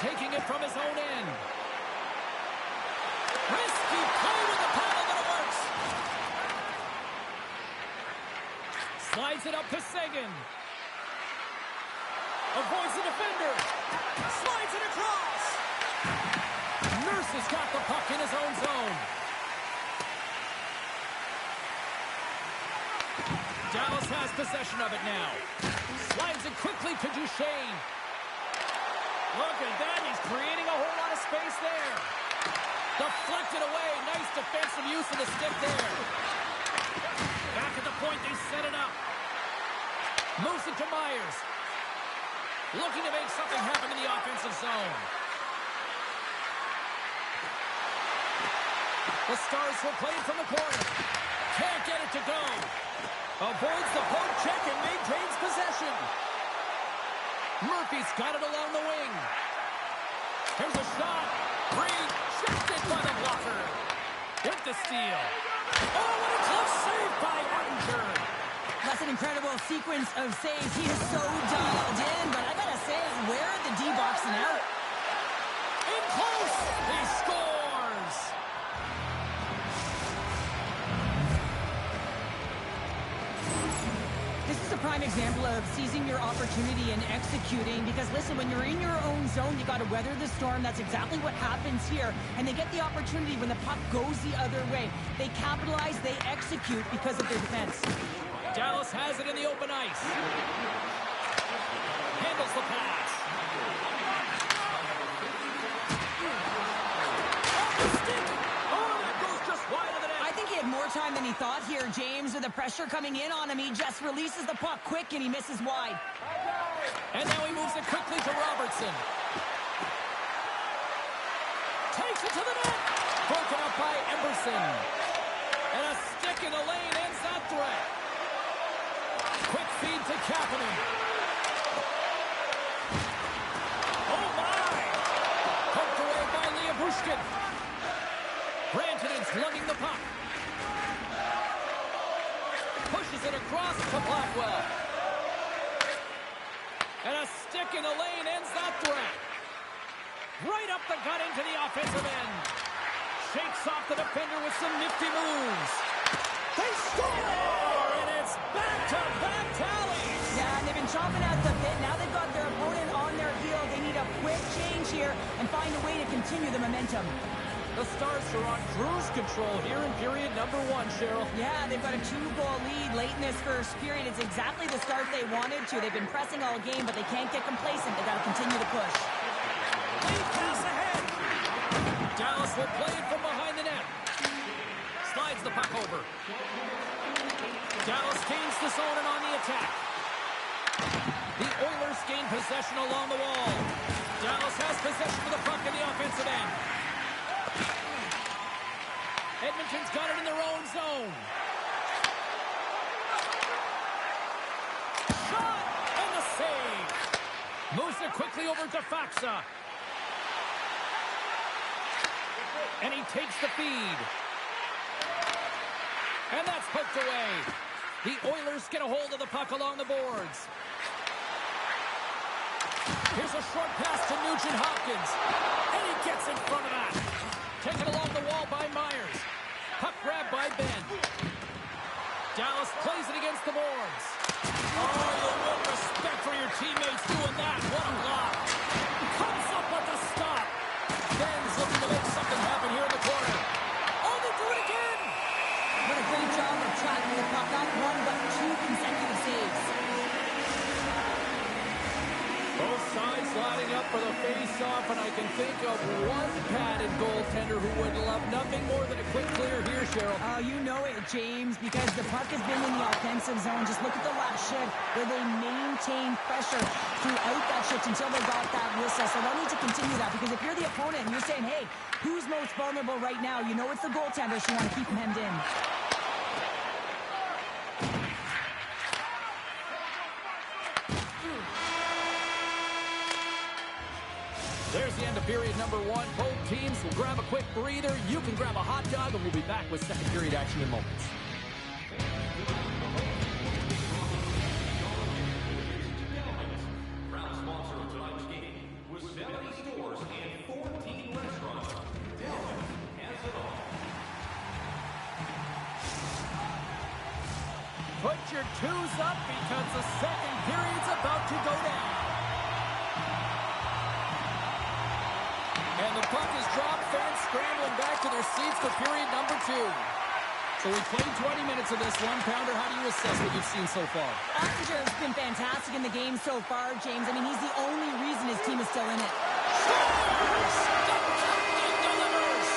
taking it from his own end. Risky play with the paddle, but it works. Slides it up to Seguin. Avoids the defender. Slides it across. Nurse has got the puck in his own zone. Dallas has possession of it now. Slides it quickly to Duchesne. Look at that. He's creating a whole lot of space there. Deflected away. Nice defensive use of the stick there. Back at the point, they set it up. Moves it to Myers. Looking to make something happen in the offensive zone. The Stars will play it from the corner. Can't get it to go. Avoids the poke check and maintains possession. Murphy's got it along the wing. Here's a shot. Green, shifted by the blocker. With the steal. Oh, what a close save by Ottinger. That's an incredible sequence of saves. He is so dialed in, but I gotta say, where are the D-boxing out? In close. He scores. This is a prime example of seizing your opportunity and executing, because listen, when you're in your own zone, you got to weather the storm. That's exactly what happens here, and they get the opportunity when the puck goes the other way. They capitalize, they execute because of their defense. Dallas has it in the open ice. Handles the pass. Off the stick. Oh, that goes just wide of the net. I think he had more time than he thought here, James. With the pressure coming in on him, he just releases the puck quick and he misses wide. And now he moves it quickly to Robertson. Takes it to the net. Broken up by Emberson. And a stick in the lane ends that threat. Quick feed to Kapanen. Oh, my! Poked away by Liabushkin. Rantanen's lugging the puck. Pushes it across to Blackwell. And a stick in the lane ends that threat. Right up the gut into the offensive end. Shakes off the defender with some nifty moves. They score! And it's back-to-back tallies! Yeah, and they've been chomping at the bit. Now they've got their opponent on their heel. They need a quick change here and find a way to continue the momentum. The Stars are on cruise control here in period number 1, Cheryl. Yeah, they've got a 2-goal lead late in this first period. It's exactly the start they wanted to. They've been pressing all game, but they can't get complacent. They got to continue to push. Lead pass ahead. Dallas will play it from behind the net. Slides the puck over. Dallas gains the zone and on the attack. The Oilers gain possession along the wall. Dallas has possession of the puck in the offensive end. Edmonton's got it in their own zone. Shot! And the save. Moves it quickly over to Faxa. And he takes the feed. And that's poked away. The Oilers get a hold of the puck along the boards. Here's a short pass to Nugent-Hopkins. And he gets in front of that. Taken along the wall by Myers. Puck grab by Ben. Dallas plays it against the boards. Oh, you will respect for your teammates doing that. What a block. Comes up with the stop. Ben's looking to make something happen here in the corner. Oh, they do it again. What a great job of tracking the puck. Not one, but 2 consecutive saves. Both sides lining up for the face-off, and I can think of one padded goaltender who would love nothing more than a quick clear here, Cheryl. Oh, you know it, James, because the puck has been in the offensive zone. Just look at the last shift where they maintained pressure throughout that shift until they got that whistle. So they'll need to continue that, because if you're the opponent and you're saying, hey, who's most vulnerable right now? You know it's the goaltender, so you want to keep him hemmed in. There's the end of period number 1. Both teams will grab a quick breather. You can grab a hot dog, and we'll be back with second period action in moments. Proud sponsor of tonight's game was Melanie Stores your twos up because the second period's about to go down. And the puck is dropped. Fans scrambling back to their seats for period number 2. So we played 20 minutes of this one. Pounder, how do you assess what you've seen so far? Ottinger's been fantastic in the game so far, James. I mean, he's the only reason his team is still in it. Scores! The captain delivers!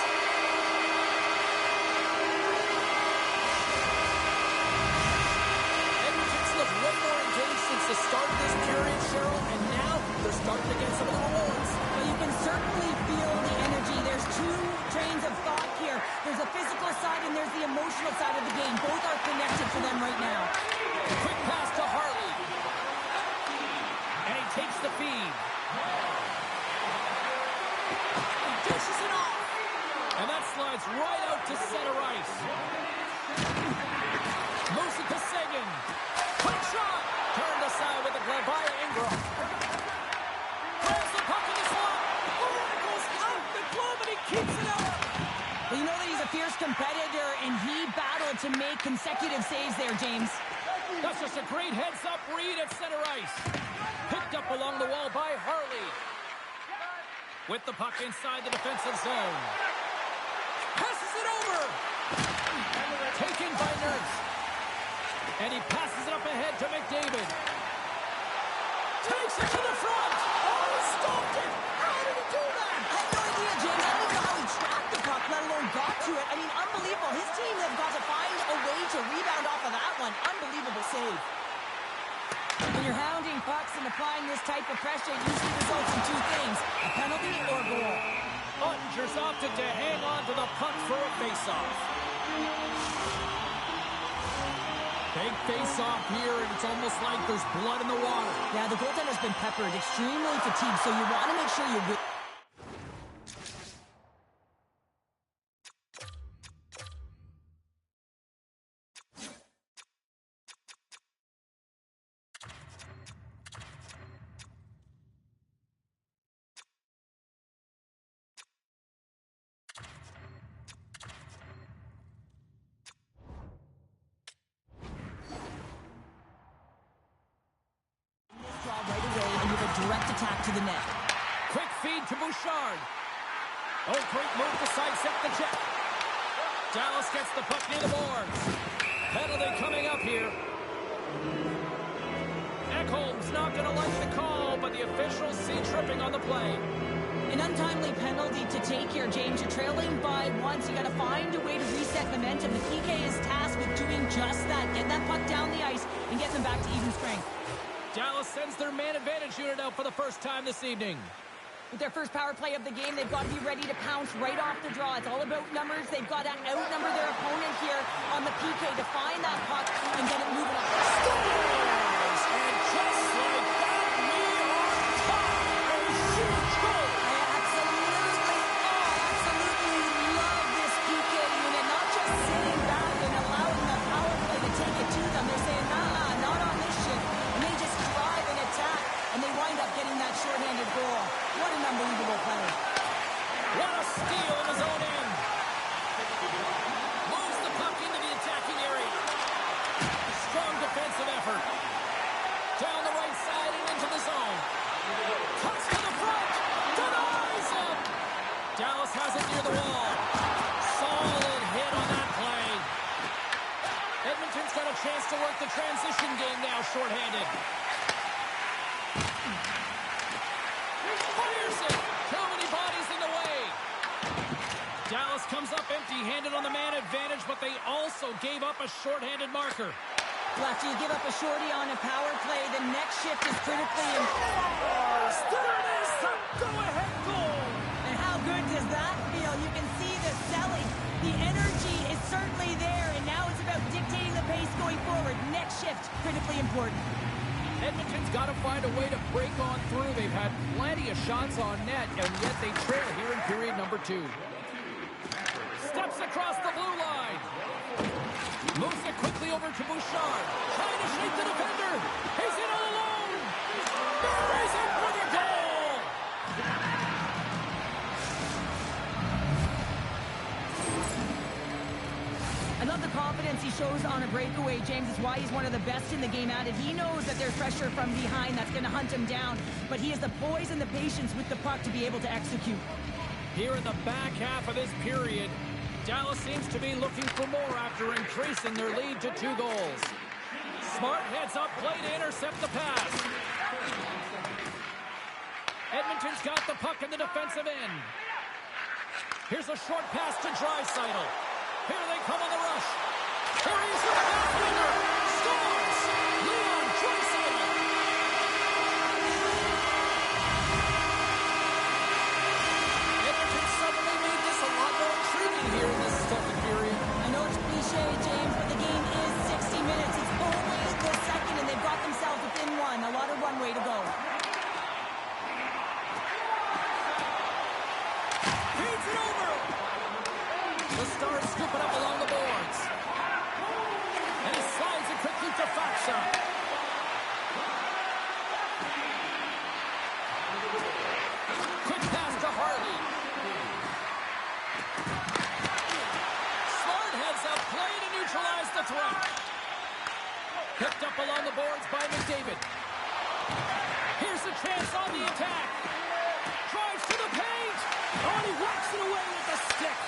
Edmonton's looked way more engaged since the start of this period, Cheryl, and now they're starting to get some of the rewards. Well, you can certainly feel the energy. There's two trains of thought here. There's a physical side and there's the emotional side of the game. Both are connected for them right now. Quick pass to Harley. And he takes the feed. He dishes it off. And that slides right out to center ice. Moosey Pasegan. Quick shot. Turned aside with the glove by Ingram. Grabs the puck in the slot. Oh, it goes out the glove and he keeps it out. Well, you know that he's a fierce competitor, and he battled to make consecutive saves there, James. That's just a great heads-up read at center ice. Picked up along the wall by Harley. With the puck inside the defensive zone. Passes it over. Taken by Nurse. And he passes it up ahead to McDavid. Takes it to the front. Oh, he stopped it. How did he do that? I have no idea, James. I don't even know how he tracked the puck, let alone got to it. I mean, unbelievable. His team have got to find a way to rebound off of that one. Unbelievable save. When you're hounding pucks and applying this type of pressure, it usually results in two things: a penalty or a goal. Ottinger's opted to hang on to the puck for a face-off. Big face-off here, and it's almost like there's blood in the water. Yeah, the goaltender's been peppered, extremely fatigued, so you want to make sure you... direct attack to the net. Quick feed to Bouchard. Oh, great move to sidestep the check. Dallas gets the puck near the boards. Penalty coming up here. Ekholm's not going to like the call, but the officials see tripping on the play. An untimely penalty to take here, James. You're trailing by once. You got to find a way to reset momentum. The PK is tasked with doing just that. Get that puck down the ice and get them back to even strength. Dallas sends their man advantage unit out for the first time this evening. With their first power play of the game, they've got to be ready to pounce right off the draw. It's all about numbers. They've got to outnumber their opponent here on the PK to find that puck and get it moving up. Scores! And just like that, we are tied. A huge goal. I absolutely love this PK unit. Not just sitting back and allowing the power play to take it to them. They're saying, nah, not on this shift. And they just drive and attack, and they wind up getting that shorthanded goal. What an unbelievable play. What a steal in his own end. Moves the puck into the attacking area. Strong defensive effort. Down the right side and into the zone. Cuts to the front. Denies him. Dallas has it near the wall. Solid hit on that play. Edmonton's got a chance to work the transition game now, shorthanded. Fires it. Too many bodies in the way. Dallas comes up empty-handed on the man advantage, but they also gave up a shorthanded marker. Well, after you give up a shorty on a power play, the next shift is critically important. There it is, the go-ahead goal. And how good does that feel? You can see the selling. The energy is certainly there, and now it's about dictating the pace going forward. Next shift, critically important. Edmonton's got to find a way to break on through. They've had plenty of shots on net, and yet they trail here in period number 2. Steps across the blue line. Moves it quickly over to Bouchard. Trying to shake the defender. He's in all alone. Buries it for the goal. I love the confidence confidence he shows on a breakaway, James, is why he's one of the best in the game at it. He knows that there's pressure from behind that's going to hunt him down, but he has the poise and the patience with the puck to be able to execute. Here in the back half of this period, Dallas seems to be looking for more after increasing their lead to 2 goals. Smart heads up play to intercept the pass. Edmonton's got the puck in the defensive end. Here's a short pass to Draisaitl. Here they come on the rush. Here he is with the backhander. Scores! Leon Draisaitl. Edmonton suddenly made this a lot more intriguing here in this second period. I know it's cliche, James, but the game is 60 minutes. It's only the second, and they've got themselves within 1. A lot of runway to go. Feeds it over. The Stars scoop it up along the boards. And he slides it quickly to Faksa. Quick pass to Harley. Smart heads up play to neutralize the threat. Picked up along the boards by McDavid. Here's a chance on the attack. Drives to the paint. Oh, and he whacks it away with a stick.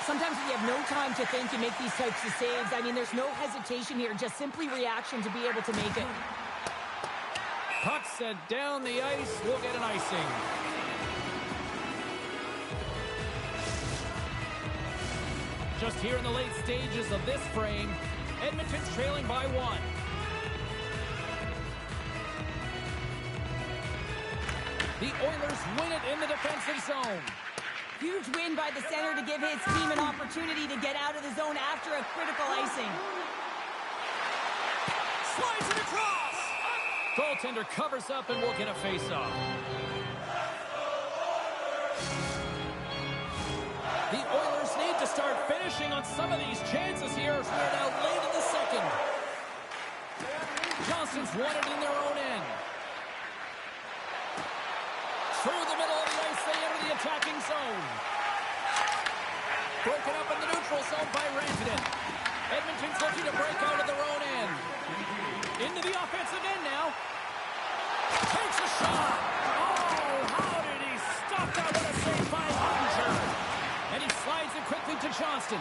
Sometimes you have no time to think and make these types of saves. I mean, there's no hesitation here, just simply reaction to be able to make it. Puck set down the ice. We'll get an icing. Just here in the late stages of this frame, Edmonton's trailing by 1. The Oilers win it in the defensive zone. Huge win by the center to give his team an opportunity to get out of the zone after a critical icing. Slides it across. Goaltender covers up and we'll get a face-off. The Oilers need to start finishing on some of these chances here as we're now late in the second. Johnston's won it in their own end. Through the middle of the ice, they enter the attacking zone. Broken up in the neutral zone by Rantanen. Edmonton's looking to break out of their own end. Into the offensive end now. Takes a shot. Oh, how did he stop that? What a save by Oettinger. And he slides it quickly to Johnston.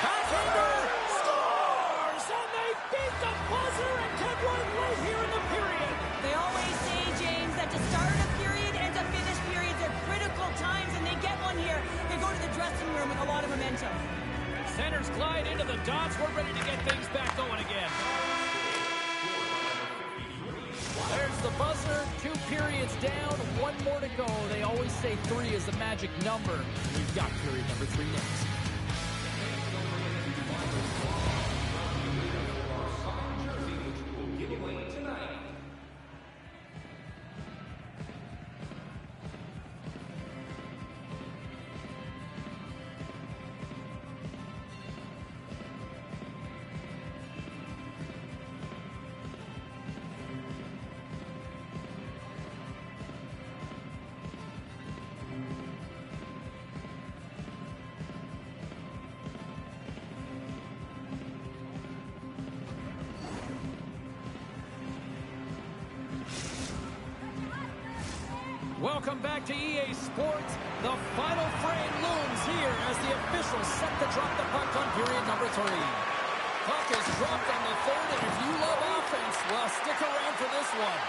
Backhander scores! And they beat the buzzer and get one late here in the period. They always say, James, that to start a period and to finish periods are critical times, and they get one here. They go to the dressing room with a lot of momentum. Centers glide into the dots. We're ready to get things back going again. There's the buzzer. 2 periods down. 1 more to go. They always say 3 is the magic number. We've got period number 3 next. Welcome back to EA Sports. The final frame looms here as the officials set to drop the puck on period number 3. Puck is dropped on the third, and if you love offense, well, stick around for this one.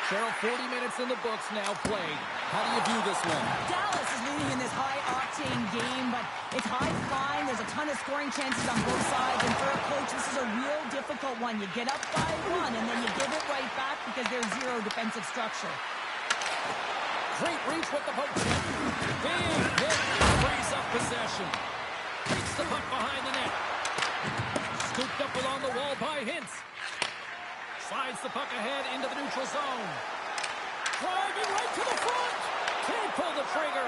Cheryl, 40 minutes in the books now played. How do you view this one? Dallas is leading in this high-octane game, but it's high-flying. There's a ton of scoring chances on both sides, and for a coach, this is a real difficult one. You get up by 1, and then you give it right back because there's 0 defensive structure. Great reach with the poke check. Big hit. Frees up possession. Takes the puck behind the net. Scooped up along the wall by Hintz. Slides the puck ahead into the neutral zone. Driving right to the front. Can't pull the trigger.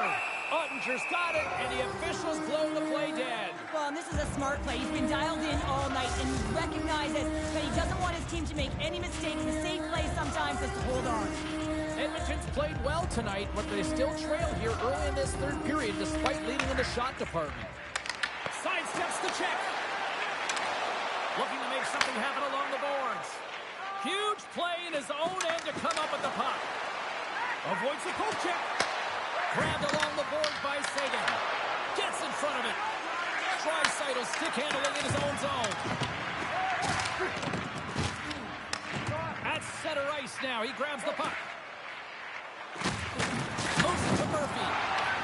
Oettinger's got it, and the officials blow the play dead. Well, and this is a smart play. He's been dialed in all night, and he recognizes that he doesn't want his team to make any mistakes. The safe play sometimes is to hold on. Edmonton's played well tonight, but they still trail here early in this third period despite leading in the shot department. Sidesteps the check. Looking to make something happen along the boards. Huge play in his own end to come up with the puck. Avoids the poke check. Grabbed along the boards by Seguin. Gets in front of it. Draisaitl stick handling in his own zone. At center ice now. He grabs the puck. Moves it to Murphy.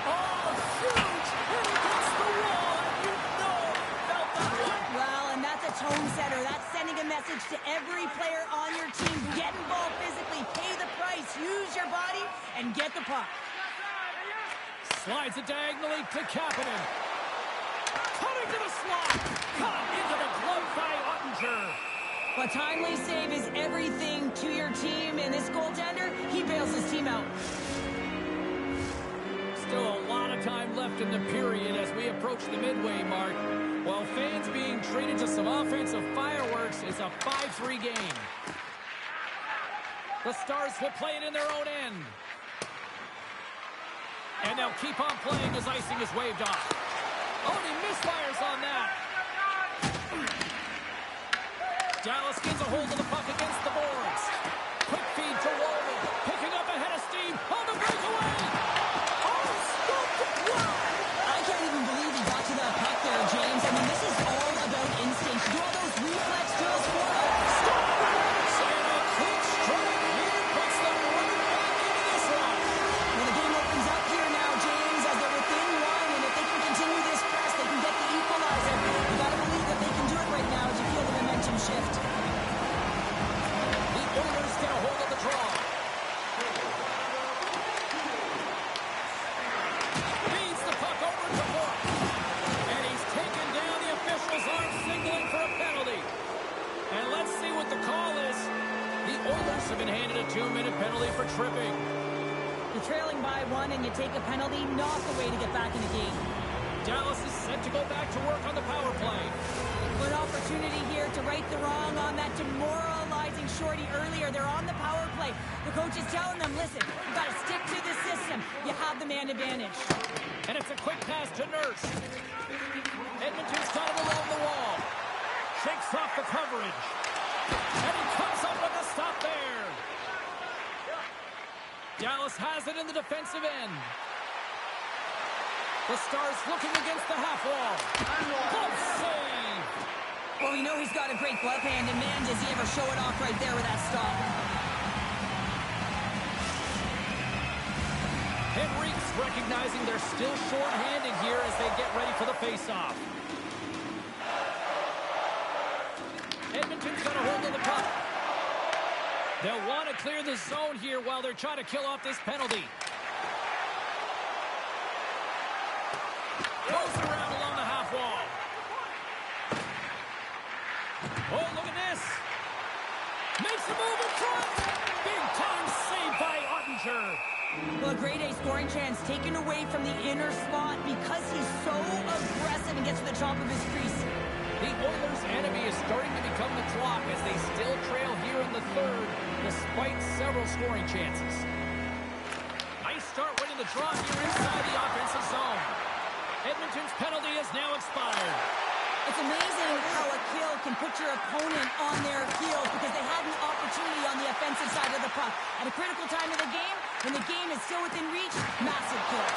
Oh, huge! And he gets the wall. You know he felt that one. Well, and that's a tone setter. That's sending a message to every player on your team. Get involved physically. Pay the price. Use your body and get the puck. Slides it diagonally to Kapanen. Cutting to the slot. Caught into the glove by Ottinger. A timely save is everything to your team, and this goaltender, he bails his team out. Still a lot of time left in the period as we approach the midway mark. While fans being treated to some offensive fireworks, it's a 5-3 game. The Stars will play it in their own end. And they'll keep on playing as icing is waved off. Oh, he misfires on that. Dallas gains a hold of the puck against the boards. Quick feed to Walden. Picking up ahead of steam on the breakaway. Oh, stopped it. Wow. I can't even believe he got to that puck there, James. I mean, this is all about instinct. Do all those reflex drills for it. Stop. And a quick strike here puts them right back into this one. Well, the game opens up here now, James, as they're within one, and if they can continue this press, they can get the equalizer. You got to believe that they can do it right now as you feel the momentum shift. The Oilers get a hold of the draw. Feeds the puck over to Bourque. And he's taken down. The officials aren't signaling for a penalty. And let's see what the call is. The Oilers have been handed a 2-minute penalty for tripping. You're trailing by one and you take a penalty, not the way to get back in the game. Dallas is set to go back to work on the power play. An opportunity here to right the wrong on that demoralizing shorty earlier. They're on the power play. The coach is telling them, listen, you got to stick to the system. You have the man advantage. And it's a quick pass to Nurse. Edmonton's got him along the wall. Shakes off the coverage. And he comes up with a stop there. Dallas has it in the defensive end. The Stars looking against the half wall. Glove save. Well, we know he's got a great glove hand, and man, does he ever show it off right there with that stop. Henrique's recognizing they're still short-handed here as they get ready for the face-off. Edmonton's got a hold of the puck. They'll want to clear the zone here while they're trying to kill off this penalty. Goes around along the half wall. Oh, look at this. Makes the move in front. Big time save by Ottinger. Well, a grade A scoring chance taken away from the inner slot because he's so aggressive and gets to the top of his crease. The Oilers' enemy is starting to become the clock as they still trail here in the third despite several scoring chances. Nice start winning the draw here inside the offensive zone. Edmonton's penalty has now expired. It's amazing how a kill can put your opponent on their heels because they had an opportunity on the offensive side of the puck. At a critical time of the game, when the game is still within reach, massive kill.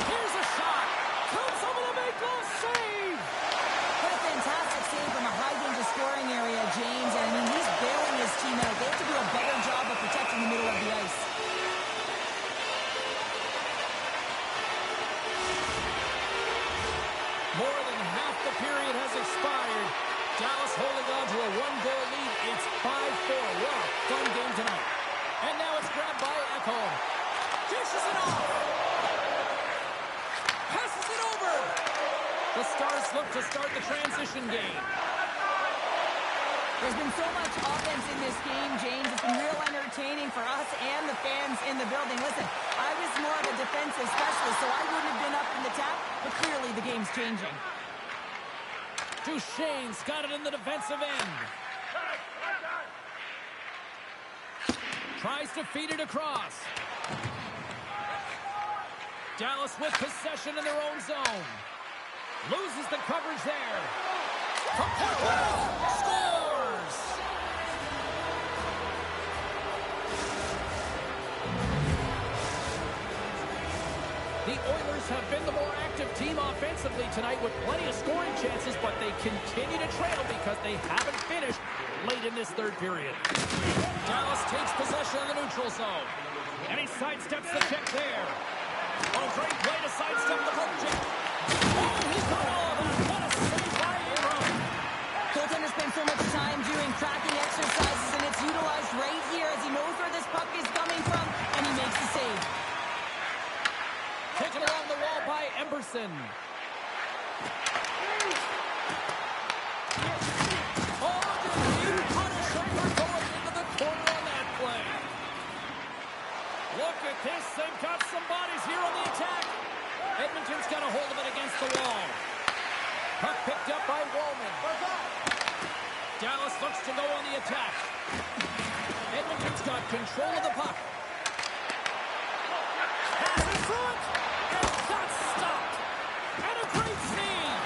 Here's a shot. Comes over the make goal save. What a fantastic save from a high-danger scoring area, James. And I mean, he's bailing his team out. They have to do a better job of protecting the middle of the ice. More than half the period has expired. Dallas holding on to a one-goal lead. It's 5-4. What a fun game tonight. And now it's grabbed by Ekholm. Dishes it off. Passes it over. The Stars look to start the transition game. There's been so much offense in this game, James. It's been real entertaining for us and the fans in the building. Listen, I was more of a defensive specialist, so I wouldn't have been up in the tap, but clearly the game's changing. Duchesne's got it in the defensive end. Tries to feed it across. Dallas with possession in their own zone. Loses the coverage there. From point, scores! The Oilers have been the more active team offensively tonight with plenty of scoring chances, but they continue to trail because they haven't finished late in this third period. Dallas takes possession of the neutral zone. And he sidesteps the check there. Oh, great play to sidestep the poke check. Oh, he got all of that. What a save by Abrams. Goaltender spends so much time doing cracking exercises, and it's utilized right here as he knows where this puck is coming from, and he makes the save. Taken along the wall by Emberson. Oh, did he punish him for going into the corner on that play? Look at this. They've got some bodies here on the attack. Edmonton's got a hold of it against the wall. Puck picked up by Wallman. Dallas looks to go on the attack. Edmonton's got control of the puck. Pass in front. And that's stopped. And a great save.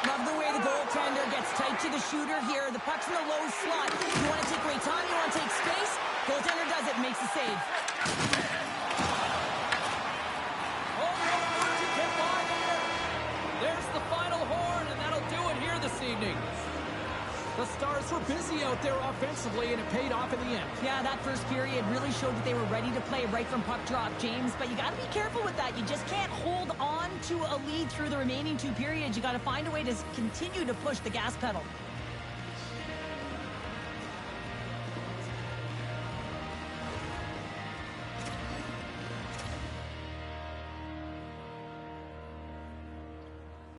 Love the way the goaltender gets tight to the shooter here. The puck's in the low slot. You want to take away time, you want to take space. Goaltender does it, makes the save. There's the final horn, and that'll do it here this evening. The Stars were busy out there offensively, and it paid off in the end. Yeah, that first period really showed that they were ready to play right from puck drop, James. But you got to be careful with that. You just can't hold on to a lead through the remaining two periods. You got to find a way to continue to push the gas pedal.